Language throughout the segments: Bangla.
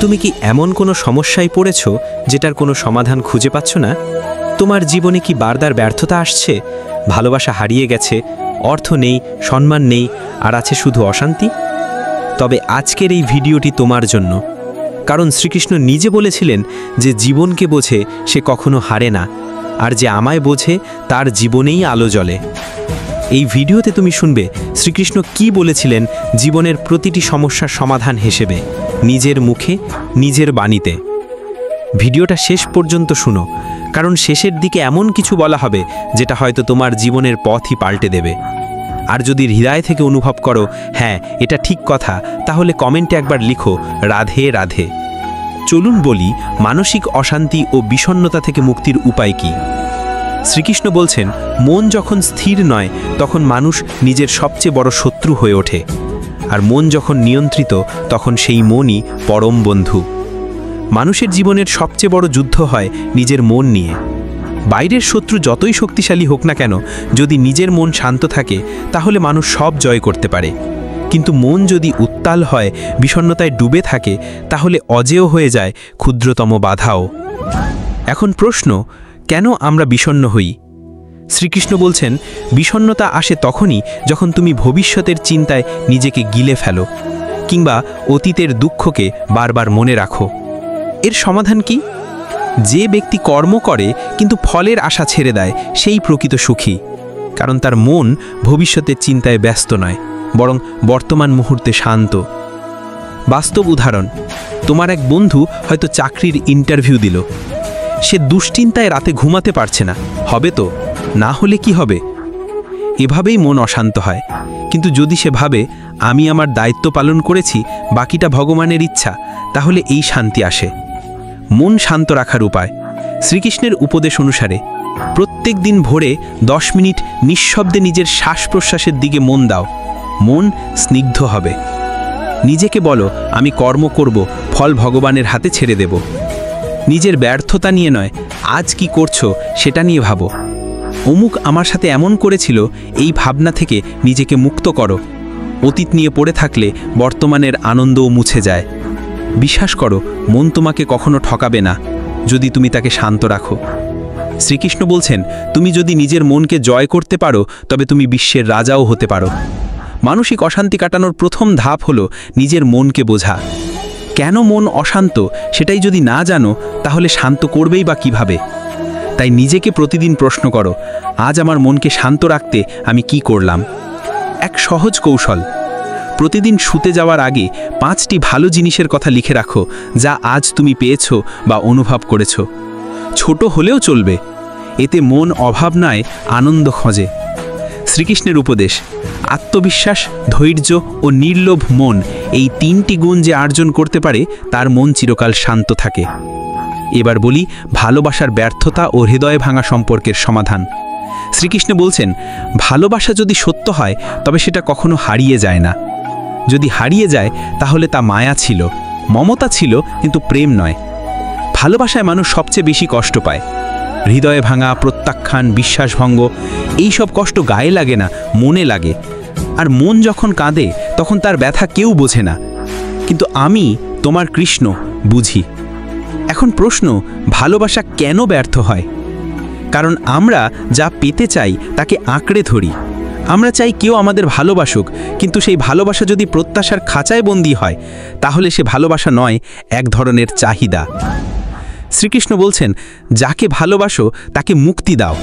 তুমি কি এমন কোনো সমস্যায় পড়েছ যেটার কোনো সমাধান খুঁজে পাচ্ছ না? তোমার জীবনে কি বারবার ব্যর্থতা আসছে? ভালোবাসা হারিয়ে গেছে, অর্থ নেই, সম্মান নেই, আর আছে শুধু অশান্তি? তবে আজকের এই ভিডিওটি তোমার জন্য, কারণ শ্রীকৃষ্ণ নিজে বলেছিলেন যে জীবনকে বোঝে সে কখনো হারে না, আর যে আমায় বোঝে তার জীবনেই আলো জ্বলে। এই ভিডিওতে তুমি শুনবে শ্রীকৃষ্ণ কি বলেছিলেন জীবনের প্রতিটি সমস্যার সমাধান হিসেবে, নিজের মুখে, নিজের বাণীতে। ভিডিওটা শেষ পর্যন্ত শুনো, কারণ শেষের দিকে এমন কিছু বলা হবে যেটা হয়তো তোমার জীবনের পথই পাল্টে দেবে। আর যদি হৃদয় থেকে অনুভব করো হ্যাঁ এটা ঠিক কথা, তাহলে কমেন্টে একবার লিখো রাধে রাধে। চলুন বলি মানসিক অশান্তি ও বিষণ্ণতা থেকে মুক্তির উপায় কি। শ্রীকৃষ্ণ বলছেন মন যখন স্থির নয় তখন মানুষ নিজের সবচেয়ে বড় শত্রু হয়ে ওঠে, আর মন যখন নিয়ন্ত্রিত তখন সেই মনই পরম বন্ধু। মানুষের জীবনের সবচেয়ে বড় যুদ্ধ হয় নিজের মন নিয়ে। বাইরের শত্রু যতই শক্তিশালী হোক না কেন, যদি নিজের মন শান্ত থাকে তাহলে মানুষ সব জয় করতে পারে। কিন্তু মন যদি উত্তাল হয়, বিষণ্ণতায় ডুবে থাকে, তাহলে অজেয় হয়ে যায় ক্ষুদ্রতম বাধাও। এখন প্রশ্ন, কেন আমরা বিষণ্ণ হই? শ্রীকৃষ্ণ বলছেন বিষণ্ণতা আসে তখনই যখন তুমি ভবিষ্যতের চিন্তায় নিজেকে গিলে ফেলো, কিংবা অতীতের দুঃখকে বারবার মনে রাখো। এর সমাধান কি? যে ব্যক্তি কর্ম করে কিন্তু ফলের আশা ছেড়ে দেয় সেই প্রকৃত সুখী, কারণ তার মন ভবিষ্যতের চিন্তায় ব্যস্ত নয়, বরং বর্তমান মুহূর্তে শান্ত। বাস্তব উদাহরণ, তোমার এক বন্ধু হয়তো চাকরির ইন্টারভিউ দিল। সে দুশ্চিন্তায় রাতে ঘুমাতে পারছে না, হবে তো, না হলে কি হবে? এভাবেই মন অশান্ত হয়। কিন্তু যদি সে ভাবে আমি আমার দায়িত্ব পালন করেছি, বাকিটা ভগবানের ইচ্ছা, তাহলে এই শান্তি আসে। মন শান্ত রাখার উপায়, শ্রীকৃষ্ণের উপদেশ অনুসারে প্রত্যেক দিন ভোরে 10 মিনিট নিঃশব্দে নিজের শ্বাস প্রশ্বাসের দিকে মন দাও। মন স্নিগ্ধ হবে। নিজেকে বলো আমি কর্ম করব, ফল ভগবানের হাতে ছেড়ে দেব। নিজের ব্যর্থতা নিয়ে নয়, আজ কি করছো সেটা নিয়ে ভাবো। অমুক আমার সাথে এমন করেছিল, এই ভাবনা থেকে নিজেকে মুক্ত করো। অতীত নিয়ে পড়ে থাকলে বর্তমানের আনন্দও মুছে যায়। বিশ্বাস করো মন তোমাকে কখনো ঠকাবে না, যদি তুমি তাকে শান্ত রাখো। শ্রীকৃষ্ণ বলছেন তুমি যদি নিজের মনকে জয় করতে পারো তবে তুমি বিশ্বের রাজাও হতে পারো। মানসিক অশান্তি কাটানোর প্রথম ধাপ হলো নিজের মনকে বোঝা। কেন মন অশান্ত সেটাই যদি না জানো তাহলে শান্ত করবেই বা কিভাবে? তাই নিজেকে প্রতিদিন প্রশ্ন করো, আজ আমার মনকে শান্ত রাখতে আমি কি করলাম? এক সহজ কৌশল, প্রতিদিন শুতে যাওয়ার আগে 5টি ভালো জিনিসের কথা লিখে রাখো যা আজ তুমি পেয়েছো বা অনুভব করেছো। ছোট হলেও চলবে, এতে মন অভাব নয় আনন্দ খোঁজে। শ্রীকৃষ্ণের উপদেশ, আত্মবিশ্বাস, ধৈর্য ও নির্লোভ মন, এই 3টি গুণ যে অর্জন করতে পারে তার মন চিরকাল শান্ত থাকে। এবার বলি ভালোবাসার ব্যর্থতা ও হৃদয় ভাঙা সম্পর্কের সমাধান। শ্রীকৃষ্ণ বলছেন ভালোবাসা যদি সত্য হয় তবে সেটা কখনো হারিয়ে যায় না। যদি হারিয়ে যায় তাহলে তা মায়া ছিল, মমতা ছিল, কিন্তু প্রেম নয়। ভালোবাসায় মানুষ সবচেয়ে বেশি কষ্ট পায়। হৃদয়ে ভাঙা, প্রত্যাখ্যান, বিশ্বাসভঙ্গ, এই সব কষ্ট গায়ে লাগে না, মনে লাগে। আর মন যখন কাঁদে তখন তার ব্যথা কেউ বোঝে না, কিন্তু আমি তোমার কৃষ্ণ বুঝি। এখন প্রশ্ন, ভালোবাসা কেন ব্যর্থ হয়? কারণ আমরা যা পেতে চাই তাকে আঁকড়ে ধরি। আমরা চাই কেউ আমাদের ভালোবাসুক, কিন্তু সেই ভালোবাসা যদি প্রত্যাশার খাঁচায় বন্দী হয় তাহলে সে ভালোবাসা নয়, এক ধরনের চাহিদা। শ্রীকৃষ্ণ বলছেন যাকে ভালোবাসো তাকে মুক্তি দাও।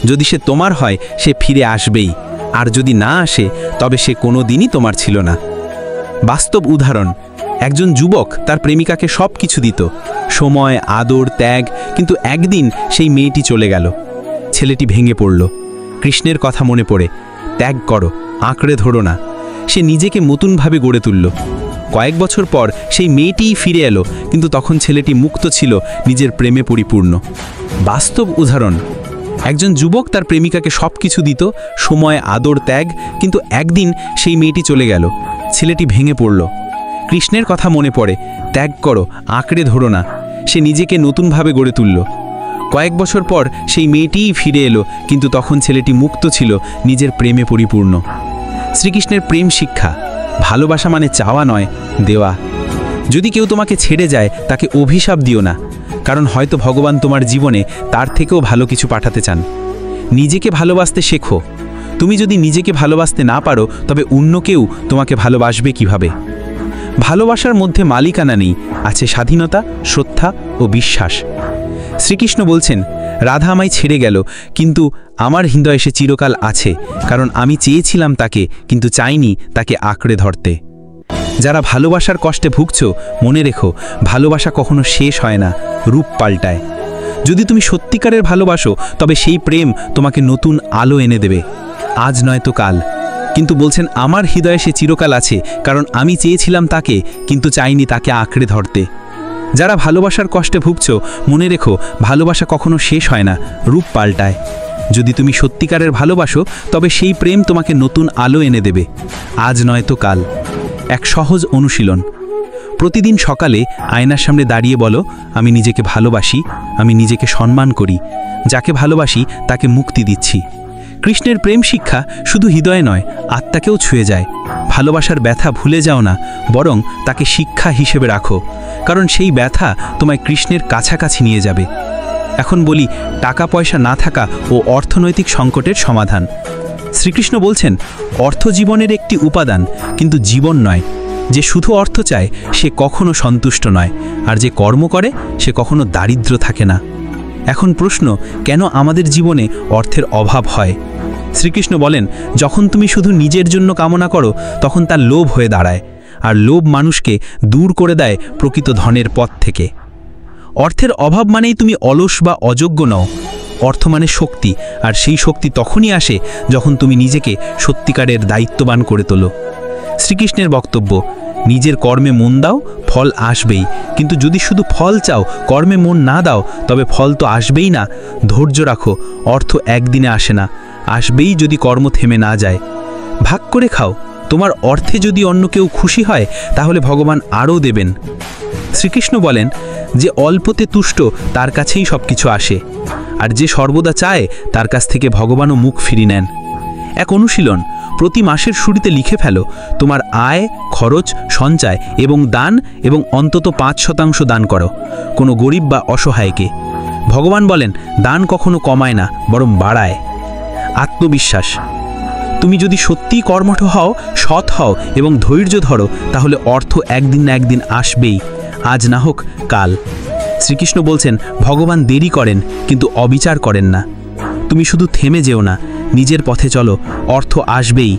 যদি সে তোমার হয় সে ফিরে আসবেই, আর যদি না আসে তবে সে কোনো দিনই তোমার ছিল না। বাস্তব উদাহরণ, একজন যুবক তার প্রেমিকাকে সব কিছু দিত, সময়, আদর, ত্যাগ, কিন্তু একদিন সেই মেয়েটি চলে গেল। ছেলেটি ভেঙে পড়ল। কৃষ্ণের কথা মনে পড়ে, ত্যাগ করো, আঁকড়ে ধরো না। সে নিজেকে নতুনভাবে গড়ে তুলল। কয়েক বছর পর সেই মেয়েটিই ফিরে এলো, কিন্তু তখন ছেলেটি মুক্ত ছিল, নিজের প্রেমে পরিপূর্ণ। বাস্তব উদাহরণ, একজন যুবক তার প্রেমিকাকে সব কিছু দিত, সময়, আদর, ত্যাগ, কিন্তু একদিন সেই মেয়েটি চলে গেল। ছেলেটি ভেঙে পড়ল। কৃষ্ণের কথা মনে পড়ে, ত্যাগ করো, আঁকড়ে ধরো না। সে নিজেকে নতুনভাবে গড়ে তুলল। কয়েক বছর পর সেই মেয়েটিই ফিরে এলো, কিন্তু তখন ছেলেটি মুক্ত ছিল, নিজের প্রেমে পরিপূর্ণ। শ্রীকৃষ্ণের প্রেম শিক্ষা, ভালোবাসা মানে চাওয়া নয়, দেওয়া। যদি কেউ তোমাকে ছেড়ে যায় তাকে অভিশাপ দিও না, কারণ হয়তো ভগবান তোমার জীবনে তার থেকেও ভালো কিছু পাঠাতে চান। নিজেকে ভালোবাসতে শেখো। তুমি যদি নিজেকে ভালোবাসতে না পারো তবে অন্য কেউ তোমাকে ভালোবাসবে কিভাবে? ভালোবাসার মধ্যে মালিকানা নেই, আছে স্বাধীনতা, শ্রদ্ধা ও বিশ্বাস। শ্রীকৃষ্ণ বলছেন, রাধা আমায় ছেড়ে গেল, কিন্তু আমার হৃদয়ে সে চিরকাল আছে, কারণ আমি চেয়েছিলাম তাকে, কিন্তু চাইনি তাকে আঁকড়ে ধরতে। যারা ভালোবাসার কষ্টে ভুগছ, মনে রেখো, ভালোবাসা কখনো শেষ হয় না, রূপ পাল্টায়। যদি তুমি সত্যিকারের ভালোবাসো তবে সেই প্রেম তোমাকে নতুন আলো এনে দেবে, আজ নয়তো কাল। কিন্তু বলছেন, আমার হৃদয়ে সে চিরকাল আছে, কারণ আমি চেয়েছিলাম তাকে, কিন্তু চাইনি তাকে আঁকড়ে ধরতে। যারা ভালোবাসার কষ্টে ভুগছ, মনে রেখো, ভালোবাসা কখনো শেষ হয় না, রূপ পাল্টায়। যদি তুমি সত্যিকারের ভালোবাসো তবে সেই প্রেম তোমাকে নতুন আলো এনে দেবে, আজ নয়তো কাল। এক সহজ অনুশীলন। প্রতিদিন সকালে আয়নার সামনে দাঁড়িয়ে বলো, আমি নিজেকে ভালোবাসি, আমি নিজেকে সম্মান করি, যাকে ভালোবাসি তাকে মুক্তি দিচ্ছি। কৃষ্ণের প্রেম শিক্ষা শুধু হৃদয়ে নয়, আত্মাকেও ছুঁয়ে যায়। ভালোবাসার ব্যথা ভুলে যাও না, বরং তাকে শিক্ষা হিসেবে রাখো, কারণ সেই ব্যথা তোমায় কৃষ্ণের কাছাকাছি নিয়ে যাবে। এখন বলি, টাকা পয়সা না থাকা ও অর্থনৈতিক সংকটের সমাধান। শ্রীকৃষ্ণ বলছেন, অর্থ জীবনের একটি উপাদান, কিন্তু জীবন নয়। যে শুধু অর্থ চায় সে কখনো সন্তুষ্ট নয়, আর যে কর্ম করে সে কখনো দারিদ্র থাকে না। এখন প্রশ্ন, কেন আমাদের জীবনে অর্থের অভাব হয়? শ্রীকৃষ্ণ বলেন, যখন তুমি শুধু নিজের জন্য কামনা করো তখন তা লোভ হয়ে দাঁড়ায়, আর লোভ মানুষকে দূর করে দেয় প্রকৃত ধনের পথ থেকে। অর্থের অভাব মানেই তুমি অলস বা অযোগ্য নও। অর্থ মানে শক্তি, আর সেই শক্তি তখনই আসে যখন তুমি নিজেকে সত্যিকারের দায়িত্ববান করে তোলো। শ্রীকৃষ্ণের বক্তব্য, নিজের কর্মে মন দাও, ফল আসবেই, কিন্তু যদি শুধু ফল চাও, কর্মে মন না দাও, তবে ফল তো আসবেই না। ধৈর্য রাখো, অর্থ একদিনে আসে না, আসবেই যদি কর্ম থেমে না যায়। ভাগ করে খাও, তোমার অর্থে যদি অন্য কেউ খুশি হয় তাহলে ভগবান আরও দেবেন। শ্রীকৃষ্ণ বলেন, যে অল্পতে তুষ্ট তার কাছেই সব কিছু আসে, আর যে সর্বদা চায় তার কাছ থেকে ভগবানও মুখ ফিরিয়ে নেন। এক অনুশীলন, প্রতি মাসের শুরুতে লিখে ফেলো তোমার আয়, খরচ, সঞ্চয় এবং দান, এবং অন্তত 5% দান করো কোনো গরিব বা অসহায়কে। ভগবান বলেন, দান কখনো কমায় না, বরং বাড়ায়। আত্মবিশ্বাস, তুমি যদি সত্যিই কর্মঠ হও, সৎ হও এবং ধৈর্য ধরো, তাহলে অর্থ একদিন না একদিন আসবেই, আজ না হোক কাল। শ্রীকৃষ্ণ বলছেন, ভগবান দেরি করেন কিন্তু অবিচার করেন না। তুমি শুধু থেমে যেও না, নিজের পথে চলো, অর্থ আসবেই।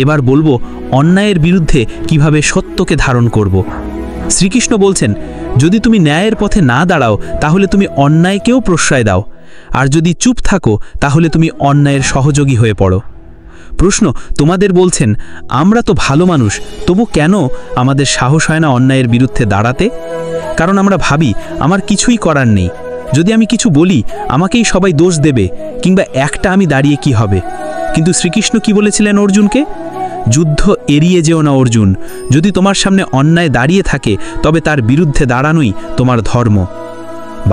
এবার বলবো, অন্যায়ের বিরুদ্ধে কিভাবে সত্যকে ধারণ করব। শ্রীকৃষ্ণ বলছেন, যদি তুমি ন্যায়ের পথে না দাঁড়াও তাহলে তুমি অন্যায়কেও প্রশ্রয় দাও, আর যদি চুপ থাকো তাহলে তুমি অন্যায়ের সহযোগী হয়ে পড়ো। প্রশ্ন, তোমাদের বলছেন, আমরা তো ভালো মানুষ, তবু কেন আমাদের সাহস হয় না অন্যায়ের বিরুদ্ধে দাঁড়াতে? কারণ আমরা ভাবি আমার কিছুই করার নেই, যদি আমি কিছু বলি আমাকেই সবাই দোষ দেবে, কিংবা একটা আমি দাঁড়িয়ে কি হবে। কিন্তু শ্রীকৃষ্ণ কি বলেছিলেন অর্জুনকে? যুদ্ধ এড়িয়ে যেও না অর্জুন, যদি তোমার সামনে অন্যায় দাঁড়িয়ে থাকে তবে তার বিরুদ্ধে দাঁড়ানোই তোমার ধর্ম।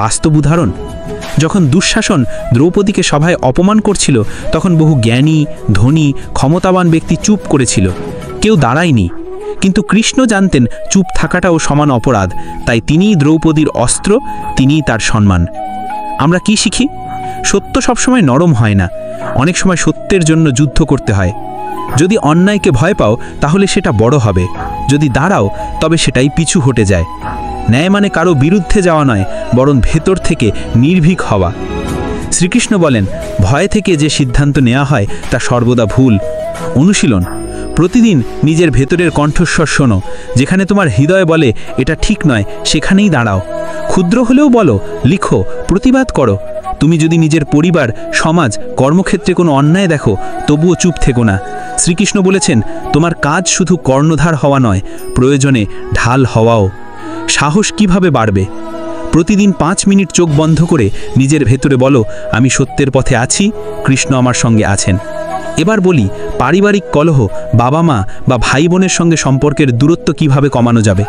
বাস্তব উদাহরণ, যখন দুঃশাসন দ্রৌপদীকে সভায় অপমান করছিল তখন বহু জ্ঞানী, ধনী, ক্ষমতাবান ব্যক্তি চুপ করেছিল, কেউ দাঁড়ায়নি। কিন্তু কৃষ্ণ জানতেন চুপ থাকাটাও সমান অপরাধ, তাই তিনিই দ্রৌপদীর অস্ত্র, তিনিই তার সম্মান। আমরা কি শিখি? সত্য সবসময় নরম হয় না, অনেক সময় সত্যের জন্য যুদ্ধ করতে হয়। যদি অন্যায়কে ভয় পাও তাহলে সেটা বড় হবে, যদি দাঁড়াও তবে সেটাই পিছু হটে যায়। ন্যায় মানে কারো বিরুদ্ধে যাওয়া নয়, বরং ভেতর থেকে নির্ভীক হওয়া। শ্রীকৃষ্ণ বলেন, ভয় থেকে যে সিদ্ধান্ত নেওয়া হয় তা সর্বদা ভুল। অনুশীলন, প্রতিদিন নিজের ভেতরের কণ্ঠস্বর শোনো, যেখানে তোমার হৃদয় বলে এটা ঠিক নয় সেখানেই দাঁড়াও। ক্ষুদ্র হলেও বলো, লিখো, প্রতিবাদ করো। তুমি যদি নিজের পরিবার, সমাজ, কর্মক্ষেত্রে কোনো অন্যায় দেখো তবুও চুপ থেকো না। শ্রীকৃষ্ণ বলেছেন, তোমার কাজ শুধু কর্ণধার হওয়া নয়, প্রয়োজনে ঢাল হওয়াও। সাহস কিভাবে বাড়বে? প্রতিদিন 5 মিনিট চোখ বন্ধ করে নিজের ভেতরে বলো, আমি সত্যের পথে আছি, কৃষ্ণ আমার সঙ্গে আছেন। এবার বলি, পারিবারিক কলহ, বাবা মা বা ভাই বোনের সঙ্গে সম্পর্কের দূরত্ব কিভাবে কমানো যাবে?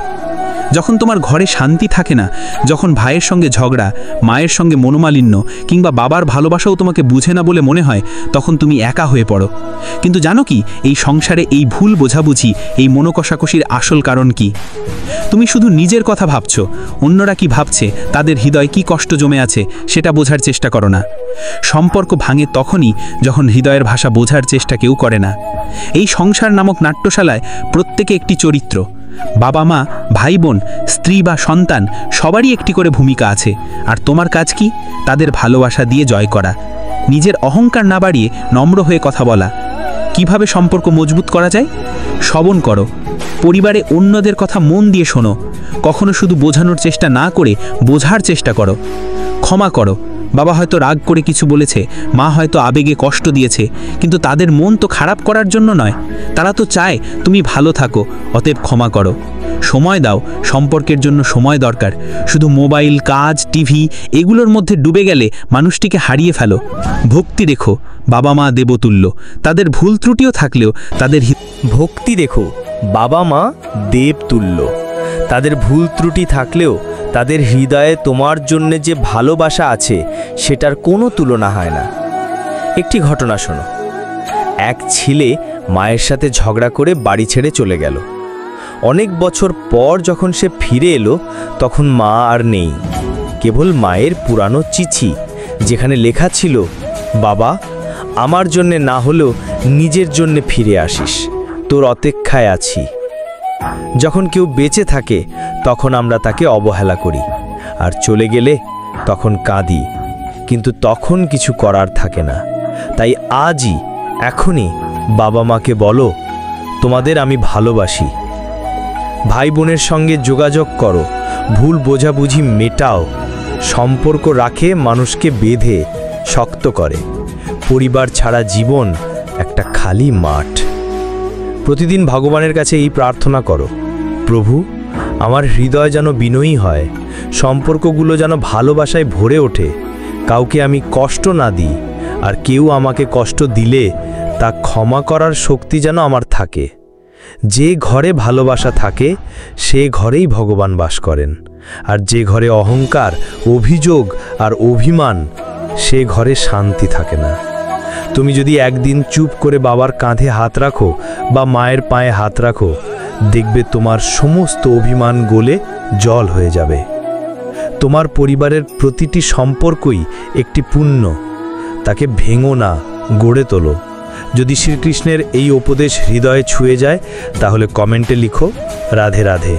যখন তোমার ঘরে শান্তি থাকে না, যখন ভাইয়ের সঙ্গে ঝগড়া, মায়ের সঙ্গে মনোমালিন্য কিংবা বাবার ভালোবাসাও তোমাকে বুঝে না বলে মনে হয়, তখন তুমি একা হয়ে পড়ো। কিন্তু জানো কি, এই সংসারে এই ভুল বোঝাবুঝি, এই মনোকষাকষির আসল কারণ কি? তুমি শুধু নিজের কথা ভাবছো, অন্যরা কি ভাবছে, তাদের হৃদয় কি কষ্ট জমে আছে সেটা বোঝার চেষ্টা করো না। সম্পর্ক ভাঙে তখনই যখন হৃদয়ের ভাষা বোঝার চেষ্টা কেউ করে না। এই সংসার নামক নাট্যশালায় প্রত্যেকে একটি চরিত্র। বাবা মা, ভাই বোন, স্ত্রী বা সন্তান সবারই একটি করে ভূমিকা আছে। আর তোমার কাজ কি? তাদের ভালোবাসা দিয়ে জয় করা, নিজের অহংকার না বাড়িয়ে নম্র হয়ে কথা বলা। কিভাবে সম্পর্ক মজবুত করা যায়? শ্রবণ করো, পরিবারে অন্যদের কথা মন দিয়ে শোনো, কখনো শুধু বোঝানোর চেষ্টা না করে বোঝার চেষ্টা করো। ক্ষমা করো, বাবা হয়তো রাগ করে কিছু বলেছে, মা হয়তো আবেগে কষ্ট দিয়েছে, কিন্তু তাদের মন তো খারাপ করার জন্য নয়, তারা তো চায় তুমি ভালো থাকো, অতএব ক্ষমা করো। সময় দাও, সম্পর্কের জন্য সময় দরকার। শুধু মোবাইল, কাজ, টিভি এগুলোর মধ্যে ডুবে গেলে মানুষটিকে হারিয়ে ফেলো। ভক্তি রেখো, বাবা মা দেবতুল্য, তাদের ভুল ত্রুটিও থাকলেও তাদের ভক্তি রেখো, বাবা মা দেবতুল্য, তাদের ভুল ত্রুটি থাকলেও তাদের হৃদয়ে তোমার জন্য যে ভালোবাসা আছে সেটার কোনো তুলনা হয় না। একটি ঘটনা শোনো। এক ছেলে মায়ের সাথে ঝগড়া করে বাড়ি ছেড়ে চলে গেল। অনেক বছর পর যখন সে ফিরে এলো, তখন মা আর নেই, কেবল মায়ের পুরানো চিঠি, যেখানে লেখা ছিল, বাবা, আমার জন্যে না হলেও নিজের জন্যে ফিরে আসিস, তোর অপেক্ষায় আছি। যখন কেউ বেঁচে থাকে তখন আমরা তাকে অবহেলা করি, আর চলে গেলে তখন কাঁদি, কিন্তু তখন কিছু করার থাকে না। তাই আজই, এখনই বাবা মাকে বলো, তোমাদের আমি ভালোবাসি। ভাই বোনের সঙ্গে যোগাযোগ করো, ভুল বোঝাবুঝি মেটাও। সম্পর্ক রাখে মানুষকে বেঁধে শক্ত করে। পরিবার ছাড়া জীবন একটা খালি মাঠ। প্রতিদিন ভগবানের কাছে এই প্রার্থনা করো, প্রভু, আমার হৃদয় যেন বিনয়ী হয়, সম্পর্কগুলো যেন ভালোবাসায় ভরে ওঠে, কাউকে আমি কষ্ট না দিই, আর কেউ আমাকে কষ্ট দিলে তা ক্ষমা করার শক্তি যেন আমার থাকে। যে ঘরে ভালোবাসা থাকে সে ঘরেই ভগবান বাস করেন, আর যে ঘরে অহংকার, অভিযোগ আর অভিমান, সে ঘরে শান্তি থাকে না। তুমি যদি একদিন চুপ করে বাবার কাঁধে হাত রাখো বা মায়ের পায়ে হাত রাখো, দেখবে তোমার সমস্ত অভিমান গলে জল হয়ে যাবে। তোমার পরিবারের প্রতিটি সম্পর্কই একটি পুণ্য, তাকে ভেঙো না, গড়ে তোলো। যদি শ্রীকৃষ্ণের এই উপদেশ হৃদয়ে ছুঁয়ে যায়, তাহলে কমেন্টে লিখো, রাধে রাধে।